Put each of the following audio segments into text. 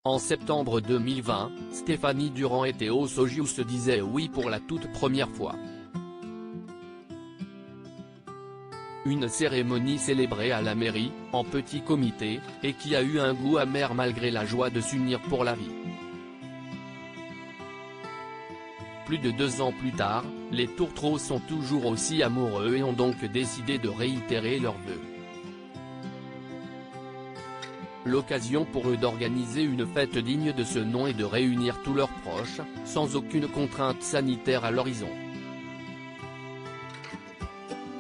En septembre 2020, Stéphanie Durand était au Soji où se disait oui pour la toute première fois. Une cérémonie célébrée à la mairie, en petit comité, et qui a eu un goût amer malgré la joie de s'unir pour la vie. Plus de 2 ans plus tard, les tourtereaux sont toujours aussi amoureux et ont donc décidé de réitérer leurs vœux. L'occasion pour eux d'organiser une fête digne de ce nom et de réunir tous leurs proches, sans aucune contrainte sanitaire à l'horizon.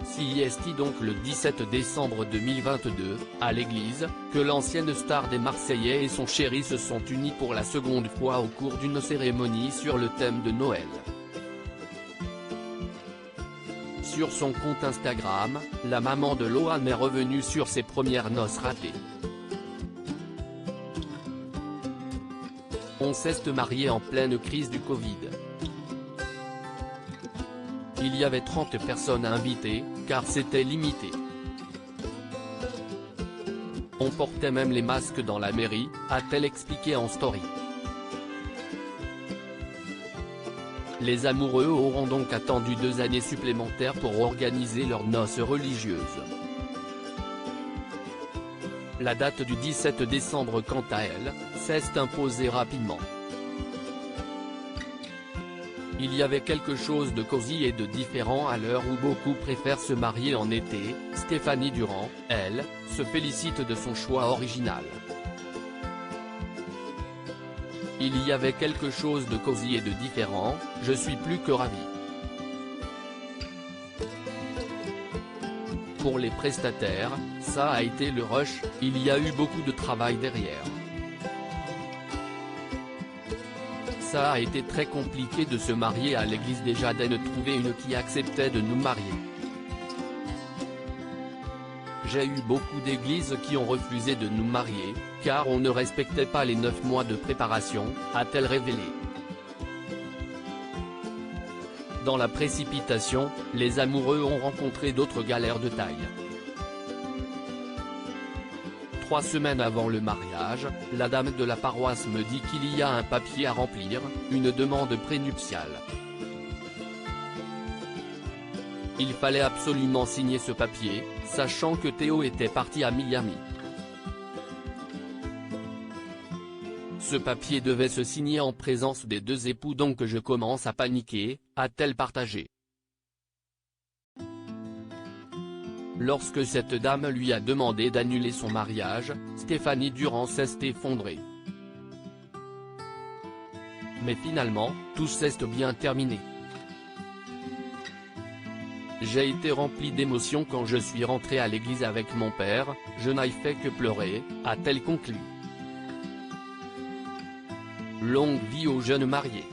Si est donc le 17 décembre 2022, à l'église, que l'ancienne star des Marseillais et son chéri se sont unis pour la seconde fois au cours d'une cérémonie sur le thème de Noël. Sur son compte Instagram, la maman de Lohan est revenue sur ses premières noces ratées. On s'est marié en pleine crise du Covid. Il y avait 30 personnes invitées, car c'était limité. On portait même les masques dans la mairie, a-t-elle expliqué en story. Les amoureux auront donc attendu 2 années supplémentaires pour organiser leurs noces religieuses. La date du 17 décembre quant à elle, s'est imposée rapidement. Il y avait quelque chose de cosy et de différent à l'heure où beaucoup préfèrent se marier en été. Stéphanie Durand, elle, se félicite de son choix original. Il y avait quelque chose de cosy et de différent, je suis plus que ravi. Pour les prestataires, ça a été le rush, il y a eu beaucoup de travail derrière. Ça a été très compliqué de se marier à l'église déjà et de trouver une qui acceptait de nous marier. J'ai eu beaucoup d'églises qui ont refusé de nous marier, car on ne respectait pas les 9 mois de préparation, a-t-elle révélé. Dans la précipitation, les amoureux ont rencontré d'autres galères de taille. 3 semaines avant le mariage, la dame de la paroisse me dit qu'il y a un papier à remplir, une demande prénuptiale. Il fallait absolument signer ce papier, sachant que Théo était parti à Miami. Ce papier devait se signer en présence des 2 époux donc je commence à paniquer, a-t-elle partagé. Lorsque cette dame lui a demandé d'annuler son mariage, Stéphanie Durand s'est effondrée. Mais finalement, tout s'est bien terminé. J'ai été rempli d'émotions quand je suis rentré à l'église avec mon père, je n'ai fait que pleurer, a-t-elle conclu. Longue vie aux jeunes mariés.